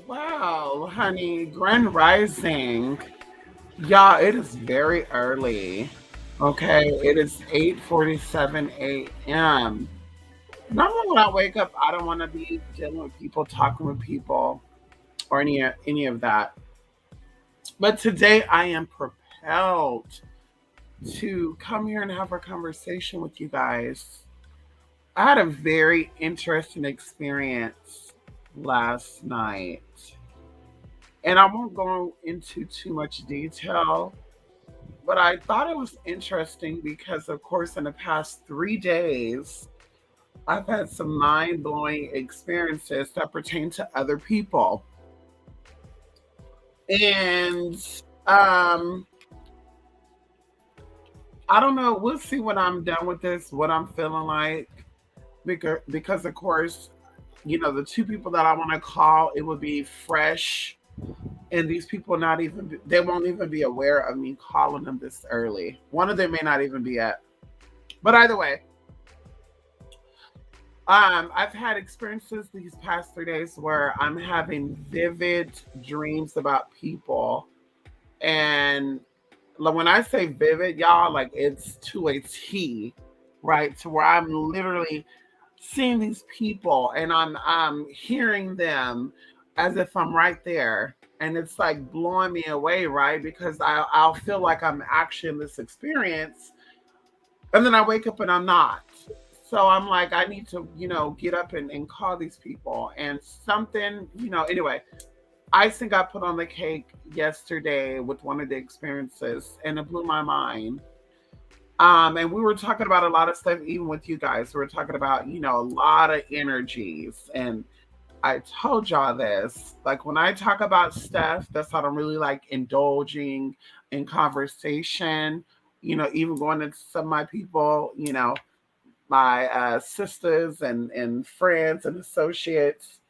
Wow, honey, Grand Rising. Yeah, it is very early. Okay, it is 8:47 a.m. Normally when I wake up, I don't want to be dealing with people, talking with people, or any of that. But today I am propelled to come here and have a conversation with you guys. I had a very interesting experience last night. And I won't go into too much detail, but I thought it was interesting because, of course, in the past 3 days, I've had some mind blowing experiences that pertain to other people. And um, I don't know. We'll see when I'm done with this, what I'm feeling like. Because of course, the two people that I want to call, it would be fresh. And these people not even, they won't even be aware of me calling them this early. One of them may not even be at. But either way, I've had experiences these past 3 days where I'm having vivid dreams about people. And when I say vivid, y'all, like it's to a T, right? To where I'm literally seeing these people and I'm hearing them as if I'm right there. And it's like blowing me away, right? Because I'll feel like I'm actually in this experience. And then I wake up and I'm not. So I'm like, I need to, get up and call these people. And something, anyway, icing got put on the cake yesterday with one of the experiences, and it blew my mind. And we were talking about a lot of stuff, even with you guys. We were talking about, a lot of energies. And I told y'all this. Like when I talk about stuff, that's how I'm really like indulging in conversation, even going into some of my people, my sisters and friends and associates.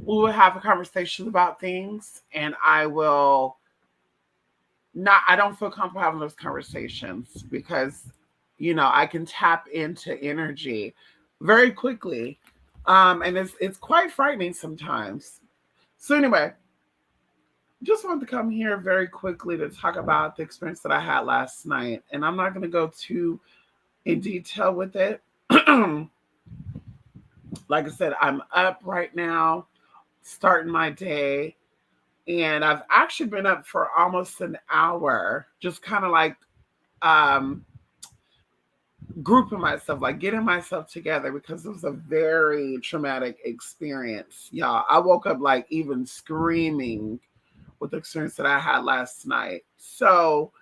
We will have a conversation about things, and I don't feel comfortable having those conversations because, I can tap into energy very quickly. And it's quite frightening sometimes. So anyway, just wanted to come here very quickly to talk about the experience that I had last night. And I'm not going to go too in detail with it. Like I said, I'm up right now, starting my day. And I've actually been up for almost an hour, just kind of like um, grouping myself, like getting myself together because it was a very traumatic experience. Y'all, I woke up like even screaming with the experience that I had last night. So,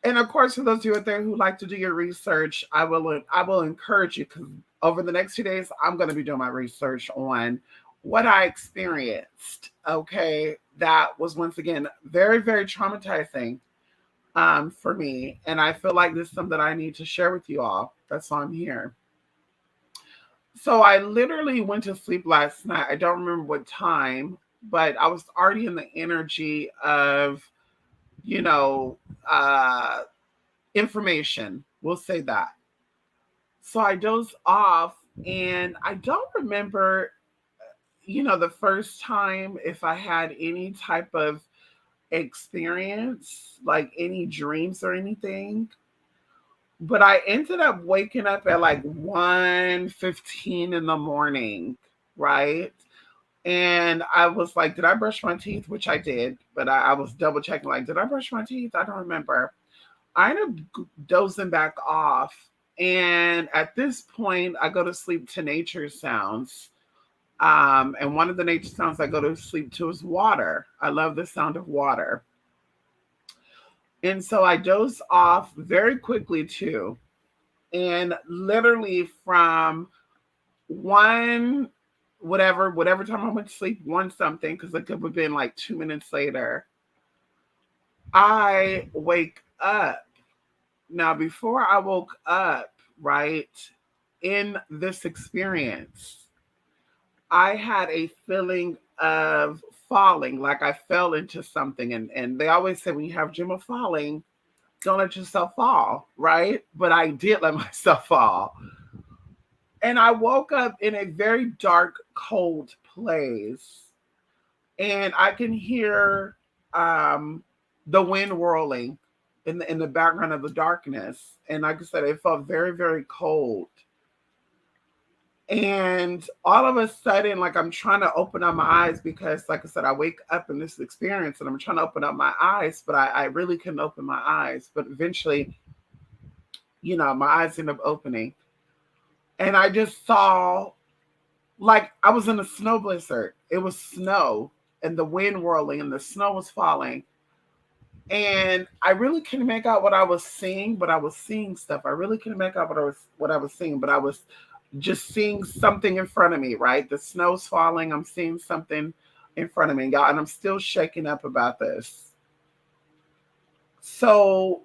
and of course, for those of you out there who like to do your research, I will encourage you because over the next 2 days, I'm going to be doing my research on what I experienced. Okay, that was once again very very traumatizing for me, and I feel like this is something that I need to share with you all. That's why I'm here. So I literally went to sleep last night. I don't remember what time, but I was already in the energy of you know uh information, we'll say that. So I dozed off, and I don't remember, the first time if I had any type of experience, like any dreams or anything. But I ended up waking up at like 1:15 in the morning, right? And I was like, did I brush my teeth? Which I did, but I was double checking, like, did I brush my teeth? I don't remember. I ended up dozing back off. And at this point, I go to sleep to nature sounds. And one of the nature sounds I go to sleep to is water. I love the sound of water. And so I dozed off very quickly too. And literally from 1 whatever time I went to sleep, one something, because it could have been like 2 minutes later, I wake up. Now, before I woke up, right, in this experience, I had a feeling of falling, like I fell into something. And they always say when you have dream of falling, don't let yourself fall, right? But I did let myself fall. And I woke up in a very dark, cold place. And I can hear the wind whirling in the background of the darkness. And like I said, it felt very, very cold. And all of a sudden, like I'm trying to open up my eyes because, like I said, I wake up in this experience and I'm trying to open up my eyes, but I really couldn't open my eyes. But eventually, my eyes end up opening. And I just saw, like, I was in a snow blizzard. It was snow and the wind whirling and the snow was falling. And I really couldn't make out what I was seeing, but I was seeing stuff. I really couldn't make out what I was seeing, but I was just seeing something in front of me, right? The snow's falling. I'm seeing something in front of me, y'all, and I'm still shaking up about this. So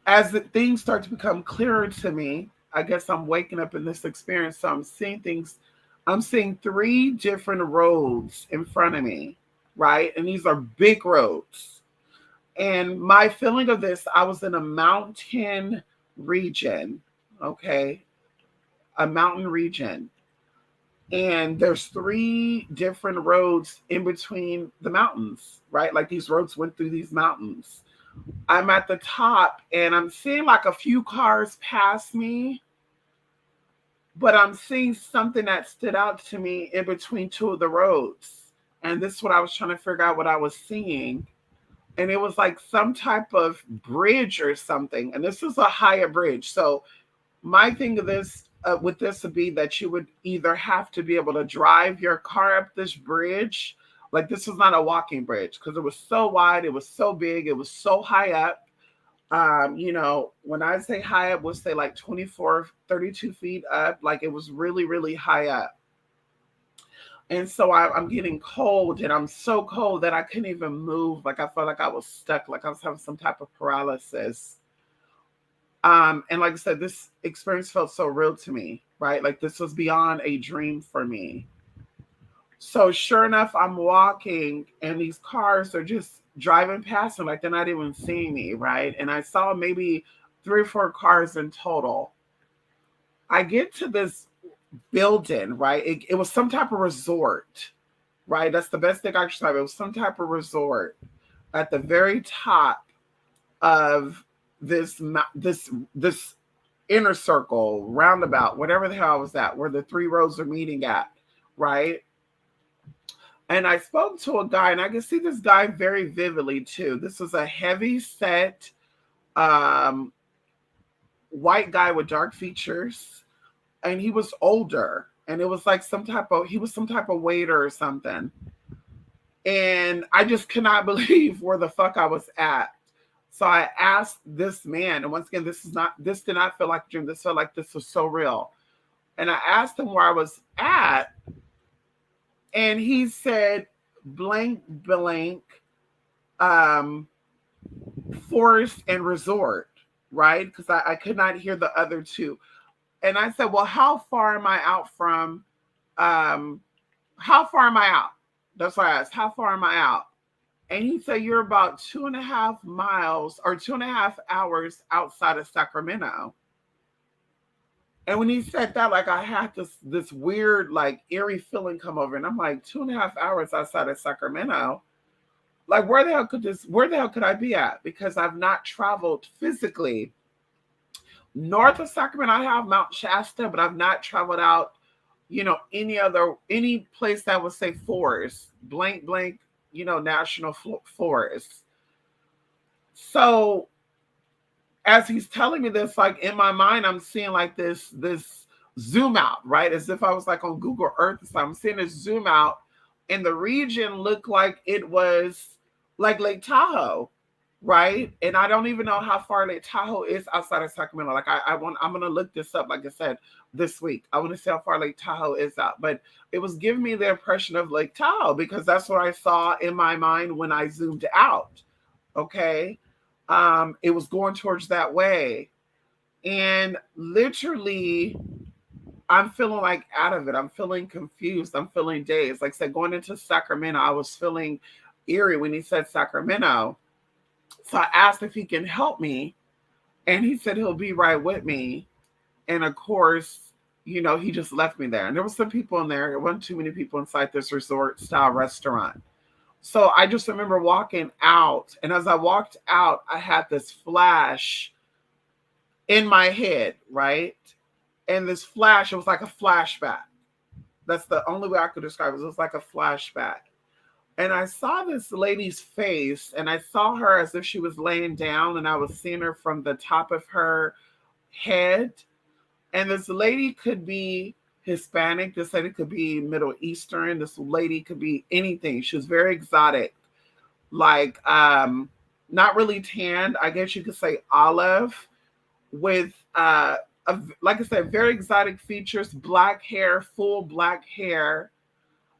as the things start to become clearer to me, I guess I'm waking up in this experience. So I'm seeing things. I'm seeing three different roads in front of me, right? And these are big roads. And my feeling of this, I was in a mountain region, okay? A mountain region. And there's three different roads in between the mountains, right? Like these roads went through these mountains. I'm at the top and I'm seeing like a few cars pass me, but I'm seeing something that stood out to me in between two of the roads. And this is what I was trying to figure out what I was seeing. And it was like some type of bridge or something. And this is a higher bridge. So my thing of this with this would be that you would either have to be able to drive your car up this bridge. Like this was not a walking bridge because it was so wide, it was so big, it was so high up. When I say high up, we'll say like 24, 32 feet up. Like it was really, really high up. And so I'm getting cold and I'm so cold that I couldn't even move. Like I felt like I was stuck, like I was having some type of paralysis. And like I said, this experience felt so real to me, right? Like this was beyond a dream for me. So sure enough, I'm walking and these cars are just driving past me, like they're not even seeing me, right? And I saw maybe 3 or 4 cars in total. I get to this building, right? It was some type of resort, right? That's the best thing I can describe. It was some type of resort at the very top of this inner circle, roundabout, whatever the hell I was at, where the 3 roads are meeting at, right? And I spoke to a guy, and I can see this guy very vividly too. This was a heavy set um, white guy with dark features, and he was older, and it was like he was some type of waiter or something. And I just cannot believe where the fuck I was at. So I asked this man, and once again, this did not feel like a dream. This felt like this was so real. And I asked him where I was at, and he said blank blank um forest and resort, right? Because I could not hear the other two. And I said, well, how far am I out from how far am I out? That's why I asked, how far am I out? And he said, you're about 2.5 miles or 2.5 hours outside of Sacramento. And when he said that, like I had this weird, like eerie feeling come over, and I'm like, 2.5 hours outside of Sacramento. Like, where the hell could I be at? Because I've not traveled physically north of Sacramento. I have Mount Shasta, but I've not traveled out, any place that would say forest, blank, blank, national forest. So as he's telling me this, like in my mind, I'm seeing like this zoom out, right? As if I was like on Google Earth. So I'm seeing this zoom out, and the region looked like it was like Lake Tahoe. right? And I don't even know how far Lake Tahoe is outside of Sacramento. Like I'm gonna look this up. Like I said, this week, I want to see how far Lake Tahoe is out. But it was giving me the impression of Lake Tahoe because that's what I saw in my mind when I zoomed out. Okay, it was going towards that way, and literally, I'm feeling like out of it. I'm feeling confused. I'm feeling dazed. Like I said, going into Sacramento, I was feeling eerie when he said Sacramento. So I asked if he can help me, and he said he'll be right with me. And of course, he just left me there. And there was some people in there. There wasn't too many people inside this resort style restaurant. So I just remember walking out, and as I walked out, I had this flash in my head, right? And this flash, it was like a flashback. That's the only way I could describe it. It was like a flashback. And I saw this lady's face, and I saw her as if she was laying down, and I was seeing her from the top of her head. And this lady could be Hispanic, this lady could be Middle Eastern, this lady could be anything. She was very exotic, like not really tanned, I guess you could say olive, with like I said, very exotic features, black hair, full black hair,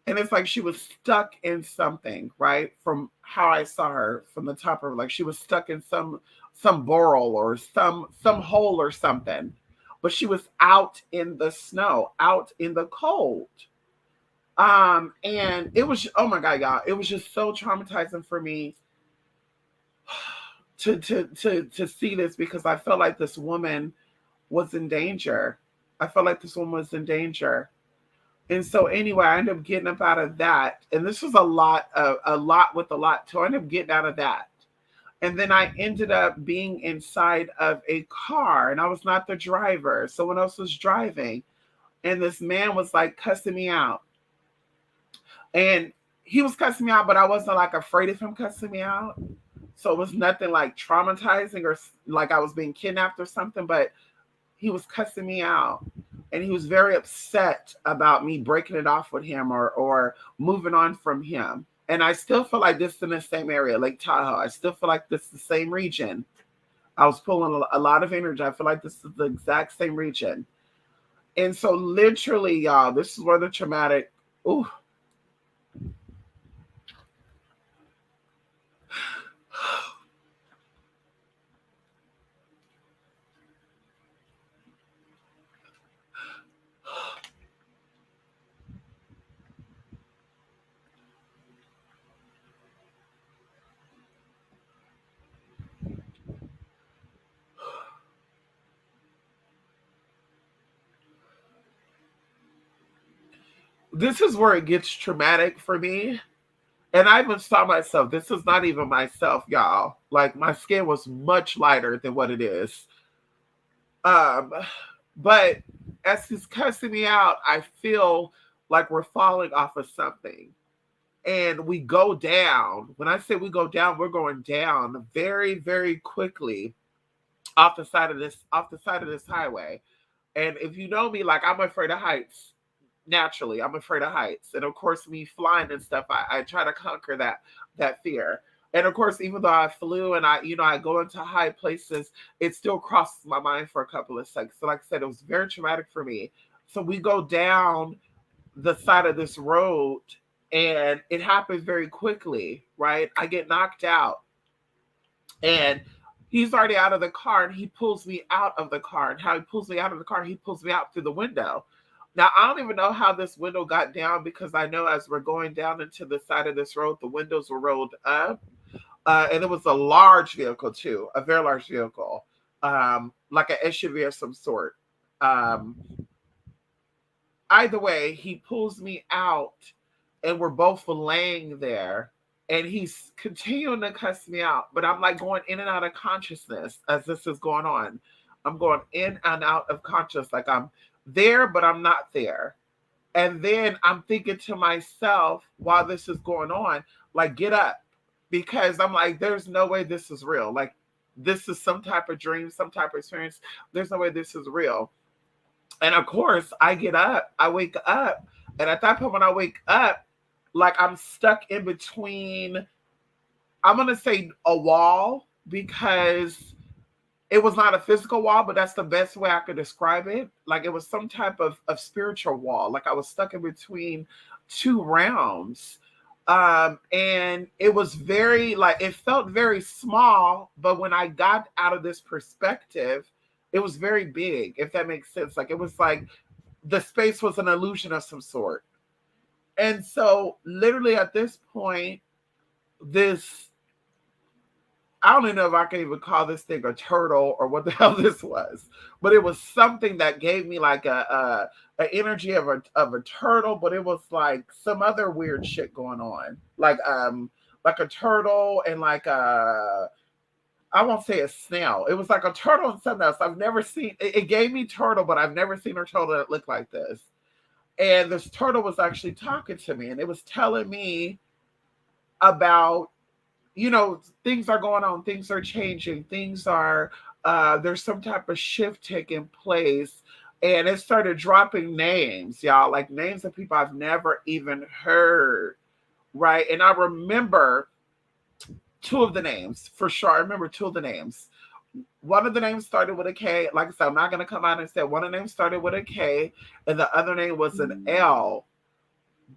and it's like she was stuck in something, right? From how I saw her from the top of her, like she was stuck in some burrow or some hole or something. But she was out in the snow, out in the cold. And it was, oh my God, y'all, it was just so traumatizing for me to see this, because I felt like this woman was in danger. I felt like this woman was in danger. And so anyway, I ended up getting up out of that. And this was a lot with a lot. So I ended up getting out of that. And then I ended up being inside of a car, and I was not the driver. Someone else was driving. And this man was like cussing me out. And he was cussing me out, but I wasn't like afraid of him cussing me out. So it was nothing like traumatizing or like I was being kidnapped or something, but he was cussing me out. And he was very upset about me breaking it off with him or moving on from him. And I still feel like this is in the same area, Lake Tahoe. I still feel like this is the same region. I was pulling a lot of energy. I feel like this is the exact same region. And so literally, y'all, this is where the traumatic, ooh. This is where it gets traumatic for me. And I even saw myself. This is not even myself, y'all. Like my skin was much lighter than what it is. Um, but as he's cussing me out, I feel like we're falling off of something. And we go down. When I say we go down, we're going down very, very quickly off the side of this highway. And if you know me, like I'm afraid of heights. Naturally, I'm afraid of heights. And of course, me flying and stuff, I try to conquer that fear. And of course, even though I flew and I go into high places, it still crosses my mind for a couple of seconds. So like I said, it was very traumatic for me. So we go down the side of this road, and it happens very quickly, right? I get knocked out, and he's already out of the car, and he pulls me out of the car. And how he pulls me out of the car, he pulls me out through the window. Now, I don't even know how this window got down, because I know as we're going down into the side of this road, the windows were rolled up. And it was a large vehicle, too, a very large vehicle, like an SUV of some sort. Um, Either way, he pulls me out, and we're both laying there, and he's continuing to cuss me out. But I'm like going in and out of consciousness as this is going on. I'm going in and out of conscious, like I'm there, but I'm not there. And then I'm thinking to myself while this is going on, like, get up. Because I'm like, there's no way this is real. Like, this is some type of dream, some type of experience. There's no way this is real. And of course, I get up, I wake up. And at that point, when I wake up, like I'm stuck in between, I'm going to say a wall. because it was not a physical wall, but that's the best way I could describe it. Like it was some type of spiritual wall. Like I was stuck in between two realms. And it was very like it felt very small, but when I got out of this perspective, it was very big, if that makes sense. Like it was like the space was an illusion of some sort. And so literally at this point, this I don't even know if I can even call this thing a turtle or what the hell this was, but it was something that gave me like a energy of a turtle, but it was like some other weird shit going on, like a turtle and like a I won't say a snail. It was like a turtle and something else. I've never seen it gave me turtle, but I've never seen a turtle that looked like this. And this turtle was actually talking to me, and it was telling me about things are going on, things are changing, things are there's some type of shift taking place. And it started dropping names, y'all, like names of people I've never even heard, right? And I remember two of the names for sure. I remember two of the names. One of the names started with a K. Like I said, I'm not going to come out and say one of the names started with a K, and the other name was an L.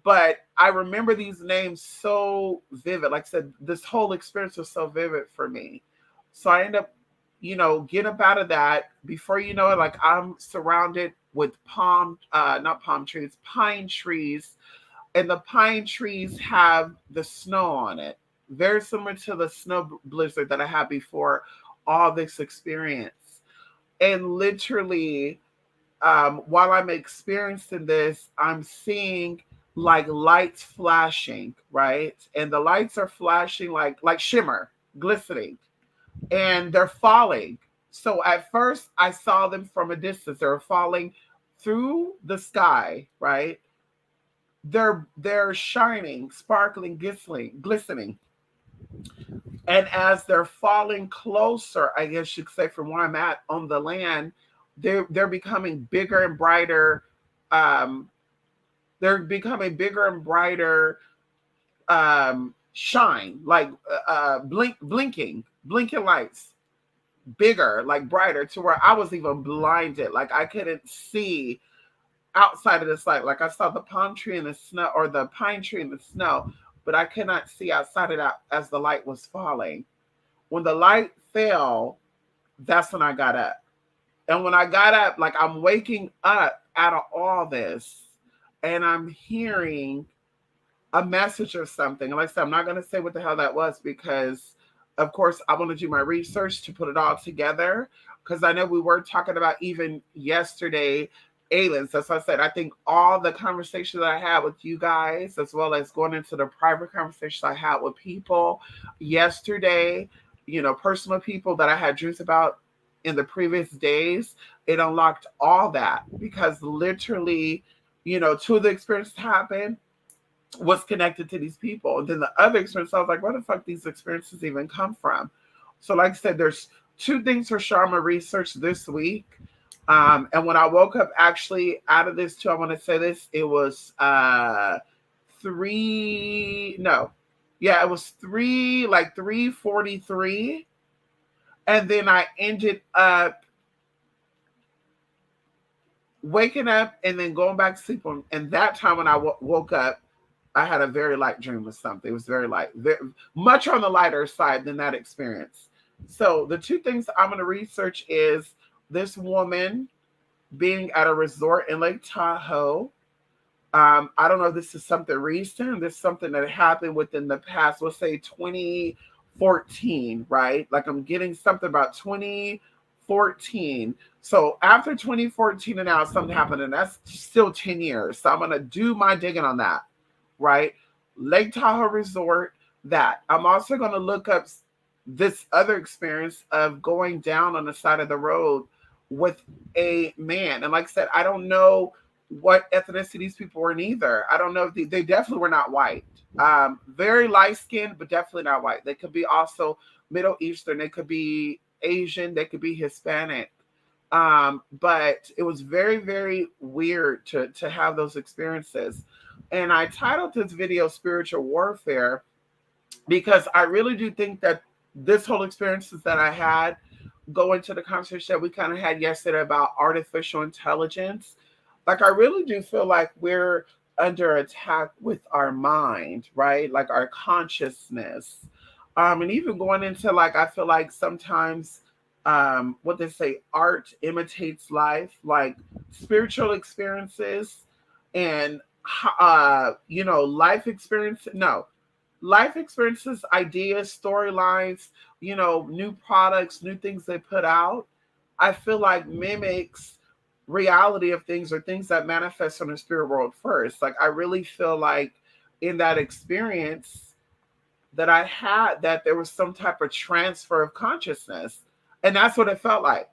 But I remember these names so vivid. Like I said, this whole experience was so vivid for me. So I end up, getting up out of that. Before you know it, like I'm surrounded with not palm trees, pine trees. And the pine trees have the snow on it. Very similar to the snow blizzard that I had before all this experience. And literally, while I'm experiencing this, I'm seeing like lights flashing, right? And the lights are flashing like shimmer, glistening, and they're falling. So at first, I saw them from a distance. They were falling through the sky, right? They're shining, sparkling, glistening. And as they're falling closer, I guess you could say from where I'm at on the land, they're becoming bigger and brighter. Um, they're becoming bigger and brighter shine, like blinking lights, bigger, like brighter, to where I was even blinded. Like I couldn't see outside of this light. Like I saw the palm tree in the snow or the pine tree in the snow, but I could not see outside of that as the light was falling. When the light fell, that's when I got up. And when I got up, like I'm waking up out of all this and I'm hearing a message or something. And like I said, I'm not going to say what the hell that was because, of course, I want to do my research to put it all together. Because I know we were talking about even yesterday aliens. That's what I said. I think all the conversations that I had with you guys, as well as going into the private conversations I had with people yesterday, personal people that I had dreams about in the previous days, it unlocked all that because literally, two of the experiences happened was connected to these people. And then the other experience, I was like, where the fuck these experiences even come from? So, like I said, there's two things for sure I'm gonna research this week. And when I woke up actually out of this too, I want to say this, it was three, no, yeah, it was like 3:43. And then I ended up waking up and then going back to sleep on. And that time when I woke up, I had a very light dream of something. It was very light, very, much on the lighter side than that experience. So the two things I'm going to research is this woman being at a resort in Lake Tahoe. I don't know if this is something recent. This is something that happened within the past, let's say 2014, right? Like I'm getting something about 2014. So after 2014 and now something happened, and that's still 10 years. So I'm going to do my digging on that, right? Lake Tahoe Resort, that. I'm also going to look up this other experience of going down on the side of the road with a man. And like I said, I don't know what ethnicity these people were neither. I don't know if they definitely were not white. Very light skinned, but definitely not white. They could be also Middle Eastern. They could be Asian. They could be Hispanic. But it was very, very weird to have those experiences. And I titled this video Spiritual Warfare because I really do think that this whole experiences that I had, going to the conversation that we kind of had yesterday about artificial intelligence, like I really do feel like we're under attack with our mind, right? Like our consciousness. And even going into like I feel like sometimes what they say, art imitates life, like spiritual experiences and life experience. No, life experiences, ideas, storylines, new products, new things they put out, I feel like mimics reality of things or things that manifest on the spirit world first. Like I really feel like in that experience that I had, that there was some type of transfer of consciousness. And that's what it felt like.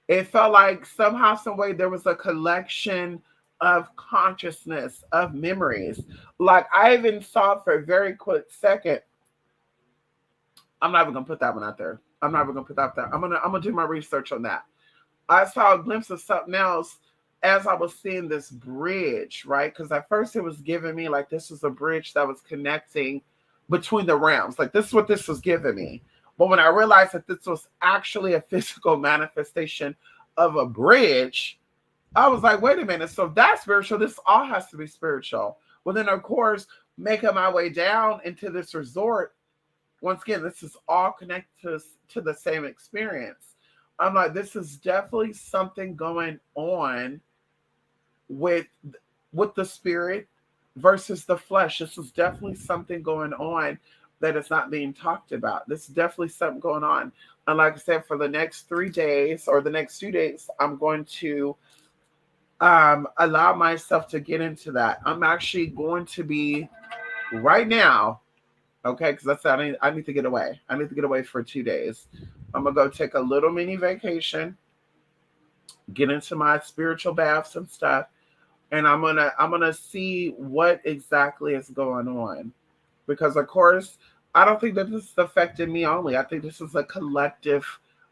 It felt like somehow, some way, there was a collection of consciousness, of memories. Like I even saw for a very quick second. I'm not even gonna put that one out there. I'm not even gonna put that out there. I'm gonna do my research on that. I saw a glimpse of something else as I was seeing this bridge, right? Because at first it was giving me like this was a bridge that was connecting between the realms. Like this is what this was giving me. But when I realized that this was actually a physical manifestation of a bridge, I was like, wait a minute. So if that's spiritual, this all has to be spiritual. Well, then of course, making my way down into this resort, once again, this is all connected to the same experience. I'm like, this is definitely something going on with the spirit versus the flesh. This is definitely something going on that is not being talked about. This is definitely something going on. And like I said, for the next 3 days or the next 2 days, I'm going to allow myself to get into that. I'm actually going to be right now. Okay, because that's I need to get away. I need to get away for 2 days. I'm gonna go take a little mini vacation, get into my spiritual baths and stuff, and I'm gonna see what exactly is going on. Because of course, I don't think that this is affecting me only. I think this is a collective.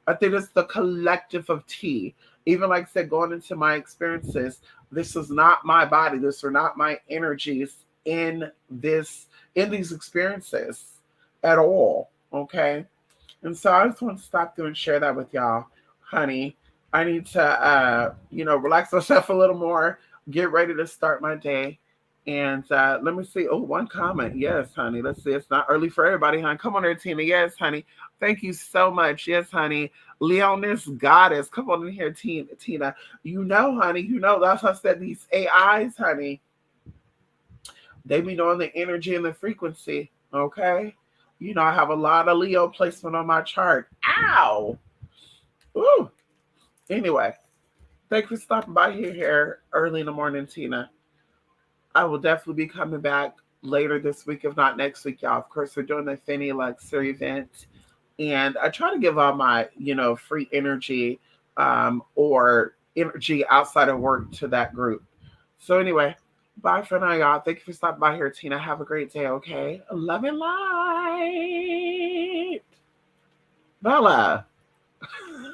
I think it's the collective of tea. Even like I said, going into my experiences, this is not my body. This are not my energies in this in these experiences at all. Okay. And so I just want to stop through and share that with y'all, honey. I need to, relax myself a little more, get ready to start my day. And let me see. Oh, one comment. Yes, honey. Let's see. It's not early for everybody, honey. Come on there, Tina. Yes, honey. Thank you so much. Yes, honey. Leonis Goddess. Come on in here, Tina. You know, honey. You know, that's why I said these AIs, honey. They be knowing the energy and the frequency. Okay. I have a lot of Leo placement on my chart. Ow. Ooh. Anyway, thanks for stopping by here early in the morning, Tina. I will definitely be coming back later this week, if not next week, y'all. Of course, we're doing the Finny Luxury event. And I try to give all my, free energy or energy outside of work to that group. So anyway, bye for now, y'all. Thank you for stopping by here, Tina. Have a great day, okay? Love and light. Bella.